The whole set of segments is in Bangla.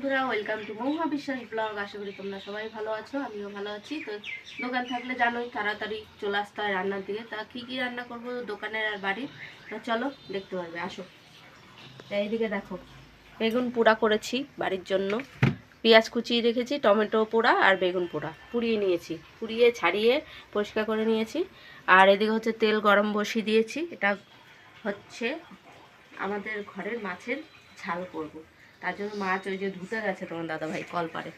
বন্ধুরা, ওয়েলকাম টু মহুয়া বিশ্বাস ব্লগ। আশা করি তোমরা সবাই ভালো আছো, আমিও ভালো আছি। তো দোকান থাকলে জানোই তাড়াতাড়ি চলে আসতে হয় রান্নার দিকে। তা কী কী রান্না করবো দোকানের আর বাড়ির, তো চলো দেখতে পারবে, আসো। এইদিকে দেখো, বেগুন পোড়া করেছি বাড়ির জন্য, পেঁয়াজ কুচিয়ে রেখেছি, টমেটো পোড়া আর বেগুন পোড়া পুড়িয়ে নিয়েছি, পুড়িয়ে ছাড়িয়ে পরিষ্কার করে নিয়েছি। আর এদিকে হচ্ছে তেল গরম বসিয়ে দিয়েছি। এটা হচ্ছে আমাদের ঘরের মাছের ঝাল করব, তার জন্য মাছ ওই যে ধুতে গেছে তোমার দাদাভাই কলপারে।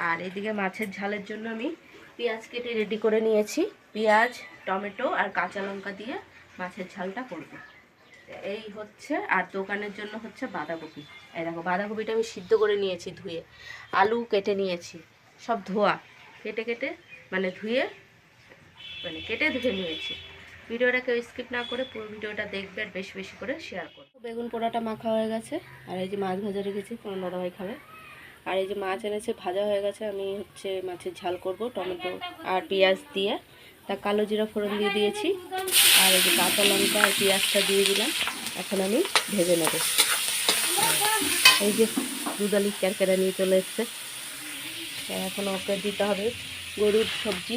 আর এদিকে মাছের ঝালের জন্য আমি পেঁয়াজ কেটে রেডি করে নিয়েছি। পেঁয়াজ, টমেটো আর কাঁচা লঙ্কা দিয়ে মাছের ঝালটা করব। এই হচ্ছে। আর দোকানের জন্য হচ্ছে বাঁধাকপি। এই দেখো, বাঁধাকপিটা আমি সিদ্ধ করে নিয়েছি ধুয়ে। আলু কেটে নিয়েছি, সব ধোয়া, কেটে কেটে মানে ধুয়ে কেটে ধুয়ে নিয়েছি। ভিডিওটা কেউ স্কিপ না করে পুরো ভিডিওটা দেখবে আর বেশি বেশি করে শেয়ার করো। বেগুন পোড়াটা মাখা হয়ে গেছে। আর এই যে মাছ ভাজা রেখেছি, তোমার দাদাভাই খাবে। আর এই যে মাছ এনেছে, ভাজা হয়ে গেছে। আমি হচ্ছে মাছের ঝাল করব টমেটো আর পেঁয়াজ দিয়ে। তা কালো জিরা ফোড়ন দিয়ে দিয়েছি। আর এই যে কাঁচা লঙ্কা আর পেঁয়াজটা দিয়ে দিলাম। এখন আমি ভেজে নেব। এই যে দুধালি ক্যারকেরা নিয়ে চলে এসছে, এখন ওকে দিতে হবে গরুর সবজি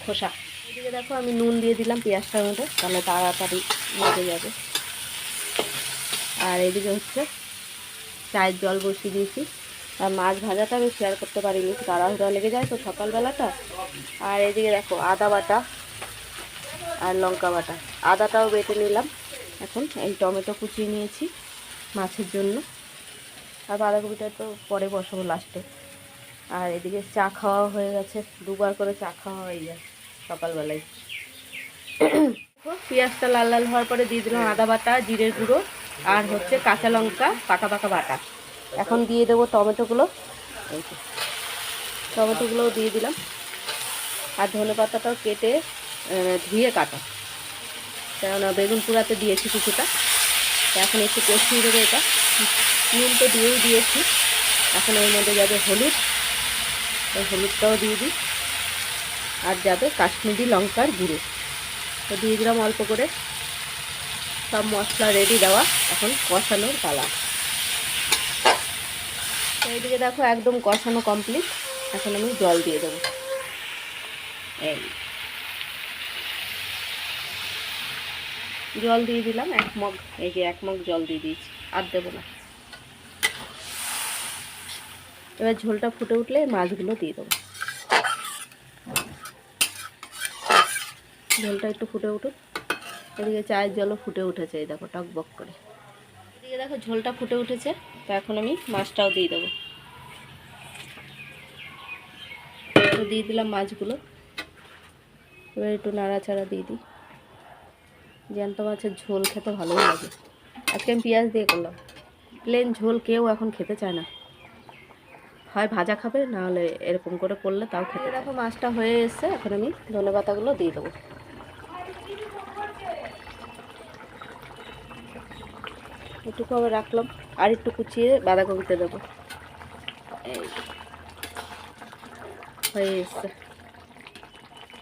খোসা। এদিকে দেখো, আমি নুন দিয়ে দিলাম পেঁয়াজটার মধ্যে, তাহলে তাড়াতাড়ি মজে যাবে। আর এদিকে হচ্ছে চায়ের জল বসিয়ে দিয়েছি। আর মাছ ভাজাটা আমি শেয়ার করতে পারিনি, তাড়াহুড়া লেগে যায় তো সকালবেলাটা। আর এদিকে দেখো আদা বাটা আর লঙ্কা বাটা, আদাটাও বেটে নিলাম। এখন এই টমেটো কুচিয়ে নিয়েছি মাছের জন্য। আর বাঁধাকপিটা তো পরে বসাবো লাস্টে। আর এদিকে চা খাওয়া হয়ে গেছে, দুবার করে চা খাওয়া হয়ে যায় সকালবেলায়। পেঁয়াজটা লাল লাল হওয়ার পরে দিয়ে দিলাম আদা বাটা, জিরের গুঁড়ো আর হচ্ছে কাঁচা লঙ্কা পাকা পাকা বাটা। এখন দিয়ে দেবো টমেটোগুলো, এই যে টমেটোগুলোও দিয়ে দিলাম। আর ধনে পাতাটাও কেটে ধুয়ে কাটা, কেননা বেগুন পোড়াতে দিয়েছি কিছুটা। এখন একটু কষিয়ে দেবো এটা। নুন তো দিয়েই দিয়েছি। এখন এর মধ্যে যাবে হলুদ, ওই হলুদটাও দিয়ে দিই। আর যাবে কাশ্মীরি লঙ্কার গুঁড়ো, তো দিয়ে দিলাম অল্প করে। সব মশলা রেডি দেওয়া, এখন কষানোর পালা। তো এইদিকে দেখো একদম কষানো কমপ্লিট। এখন আমি জল দিয়ে দেবো। এই জল দিয়ে দিলাম 1 মগ, এই যে 1 মগ জল দিয়ে দিয়েছি, আর দেবো না। এবার ঝোলটা ফুটে উঠলে মাছগুলো দিয়ে দেবো। ঝোলটা একটু ফুটে উঠুক। এদিকে চায়ের জলও ফুটে উঠেছে, এই দেখো টকবক করে। এদিকে দেখো ঝোলটা ফুটে উঠেছে, তো এখন আমি মাছটাও দিয়ে দেবো। দিয়ে দিলাম মাছগুলো। এবার একটু নাড়াচাড়া দিয়ে দিই। জ্যান্ত মাছের ঝোল খেতে ভালোই লাগে। আজকে আমি পেঁয়াজ দিয়ে করলাম। প্লেন ঝোল কেউ এখন খেতে চায় না, হয় ভাজা খাবে, না হলে এরকম করে করলে তাও খেতে। দেখো মাছটা হয়ে এসছে, এখন আমি ধনেপাতাগুলো দিয়ে দেবো। একটু করে রাখলাম, আর একটু কুচিয়ে বাঁধাকপিতে দেবো। এই হয়ে এসছে,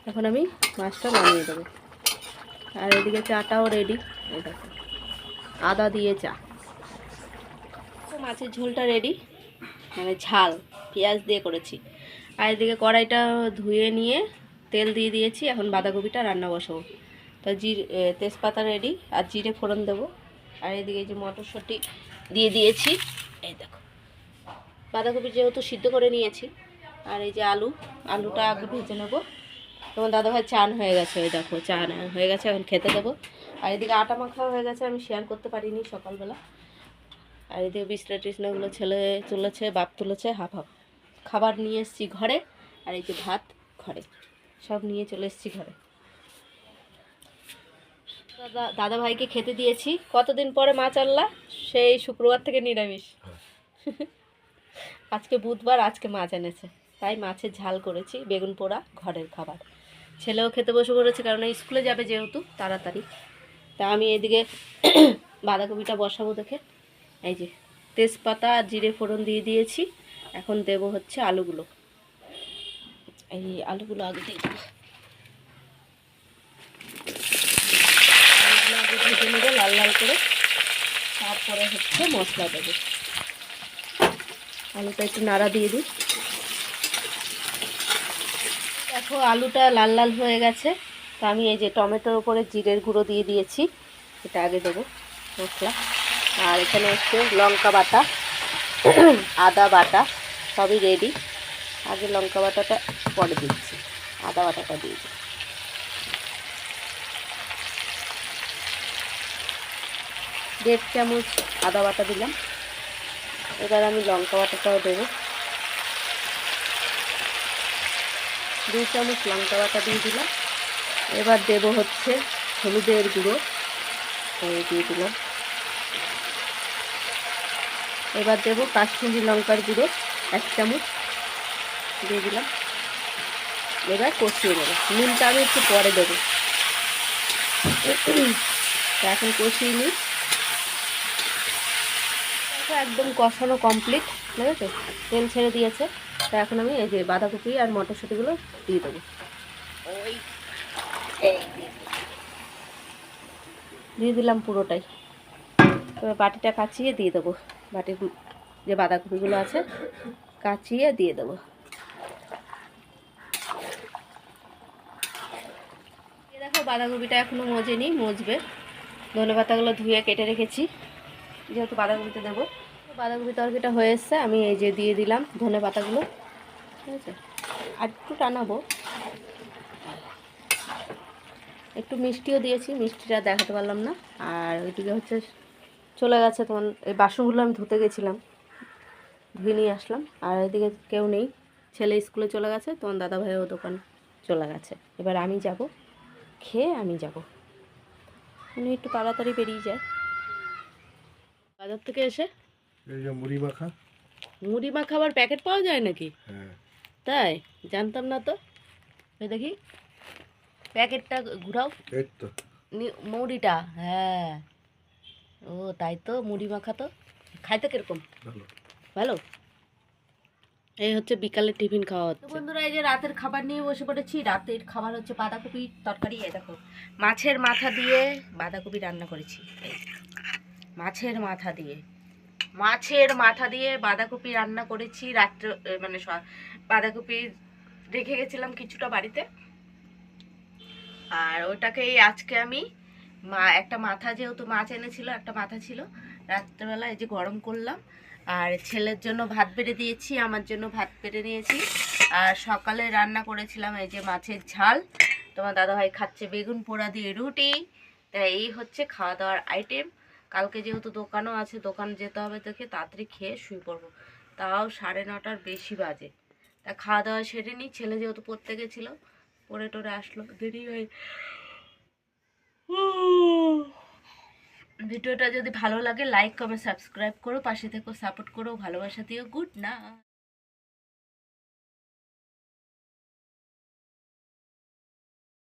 এখন আমি মাছটা নামিয়ে দেবো। আর এদিকে চাটাও রেডি, এই দেখো আদা দিয়ে চা। তো মাছের ঝোলটা রেডি, মানে ঝাল পেঁয়াজ দিয়ে করেছি। আর এদিকে কড়াইটা ধুয়ে নিয়ে তেল দিয়ে দিয়েছি। এখন বাঁধাকপিটা রান্না বসাবো। তো তেজপাতা রেডি, আর জিরে ফোড়ন দেবো। আর এদিকে যে মটরশুঁটি দিয়ে দিয়েছি। এই দেখো বাঁধাকপি যেহেতু সিদ্ধ করে নিয়েছি। আর এই যে আলুটা আগে ভেজে নেবো। তোমার দাদাভাই চান হয়ে গেছে, ওই দেখো চান হয়ে গেছে, এখন খেতে দেবো। আর এদিকে আটা মাখা হয়ে গেছে, আমি শেয়ার করতে পারিনি সকালবেলা। আর এদিকে বিছনা টিছনাগুলো ছেলে তুলেছে, বাপ তুলেছে, হাফ হাফ খাবার নিয়ে এসেছি ঘরে। আর এই যে ভাত ঘরে, সব নিয়ে চলে এসেছি ঘরে। দাদা ভাইকে খেতে দিয়েছি। কতদিন পরে মাছ আনলা, সেই শুক্রবার থেকে নিরামিষ। আজকে বুধবার, আজকে মাছ এনেছে, তাই মাছের ঝাল করেছি, বেগুন পোড়া ঘরের খাবার। ছেলেও খেতে বসে পড়েছে, কারণ স্কুলে যাবে যেহেতু তাড়াতাড়ি। তা আমি এদিকে বাঁধাকপিটা বসাবো দেখে। এই যে তেজপাতা আর জিরে ফোড়ন দিয়ে দিয়েছি। এখন দেব হচ্ছে আলুগুলো। এই আলুগুলো আগে দিয়ে দেবো। আলুগুলো আগে ভেজে নেবো লাল লাল করে, তারপরে হচ্ছে মশলা দেবো। আলুটা একটু নাড়া দিয়ে দিই। দেখো আলুটা লাল লাল হয়ে গেছে। তো আমি এই যে টমেটোর উপরে জিরের গুঁড়ো দিয়ে দিয়েছি, এটা আগে দেবো মশলা। আর এখানে হচ্ছে লঙ্কা বাটা, আদা বাটা, সবই রেডি। আগে লঙ্কা বাটাটা পরে দিচ্ছি, আদা বাটাটা দিয়ে দিই। 1.5 চামচ আদা বাটা দিলাম। এবার আমি লঙ্কা বাটাটাও দেবো, 2 চামচ লঙ্কা বাটা দিয়ে দিলাম। এবার দেবো হচ্ছে হলুদের গুঁড়ো, দিয়ে দিলাম। এবার দেবো কাশ্মীরি লঙ্কার গুঁড়ো 1 চামচ দিয়ে দিলাম। এবার কষিয়ে নেবো, নুনটা আমি একটু পরে দেবো। এখন কষিয়ে নিই। একদম কষানো কমপ্লিট, ঠিক আছে, তেল ছেড়ে দিয়েছে। তো এখন আমি এই যে বাঁধাকপি আর মটরশুঁটিগুলো দিয়ে দেবো। দিয়ে দিলাম পুরোটাই। এবার বাটিটা কাচিয়ে দিয়ে দেবো, বাটির যে বাঁধাকপিগুলো আছে কাচিয়ে দিয়ে দেবো। দেখো বাঁধাকপিটা এখনও মজেনি, মজবে। ধনেপাতাগুলো ধুয়ে কেটে রেখেছি, যেহেতু বাঁধাকপিতে দেবো। বাঁধাকপি তরকারিটা হয়ে এসছে, আমি এই যে দিয়ে দিলাম ধনেপাতাগুলো, ঠিক আছে। আর একটু টানাবো, একটু মিষ্টিও দিয়েছি, মিষ্টিটা দেখাতে পারলাম না। আর ওইদিকে হচ্ছে চলে গেছে তোমার, এই বাসনগুলো আমি ধুতে গেছিলাম, ধুয়ে নিয়ে আসলাম। আর এদিকে কেউ নেই, ছেলে স্কুলে চলে গেছে, তোমার দাদাভাইও দোকান চলে গেছে। এবার আমি যাব, খেয়ে আমি যাব। উনি একটু তাড়াতাড়ি বেরিয়ে যায় বাজার থেকে এসে। এই যে মুড়ি মাখা, মুড়ি মাখা আবার প্যাকেট পাওয়া যায় নাকি? হ্যাঁ তাই জানতাম না তো। এই দেখি প্যাকেটটা ঘুরাও, এই তো মুড়িটা, হ্যাঁ। ও তাই তো, মুড়ি মাখা তো খাইতে কিরকম, ভালো। ভালো। এই হচ্ছে বিকালে টিফিন খাওয়া হচ্ছে। বন্ধুরা এই যে রাতের খাবার নিয়ে বসে পড়েছি। রাতের খাবার হচ্ছে বাঁধাকপির তরকারি। এই দেখো মাছের মাথা দিয়ে বাঁধাকপি রান্না করেছি। মাছের মাথা দিয়ে, মাছের মাথা দিয়ে বাঁধাকপি রান্না করেছি রাত্রে। মানে বাঁধাকপি রেখে গেছিলাম কিছুটা বাড়িতে, আর ওটাকেই আজকে আমি একটা মাথা, যেহেতু মাছ এনেছিল একটা মাথা ছিল, রাত্রেবেলা এই যে গরম করলাম। আর ছেলের জন্য ভাত বেড়ে দিয়েছি, আমার জন্য ভাত বেড়ে নিয়েছি। আর সকালে রান্না করেছিলাম এই যে মাছের ঝাল। তোমার দাদাভাই খাচ্ছে বেগুন পোড়া দিয়ে রুটি। তাই এই হচ্ছে খাওয়া দাওয়ার আইটেম। কালকে যেহেতু দোকানও আছে, দোকান যেতে হবে, দেখে তাড়াতাড়ি খেয়ে শুয়ে পড়বো। তাও 9:30টার বেশি বাজে। তা খাওয়া দাওয়া সেরে নিই, ছেলে যেহেতু পড়তে গেছিলো, পড়ে টোরে আসলো, দেরি হয়ে। ভিডিওটা যদি ভালো লাগে লাইক কমেন্ট সাবস্ক্রাইব করো, পাশে থেকো, সাপোর্ট করো, ভালোবাসা দিও। Good night.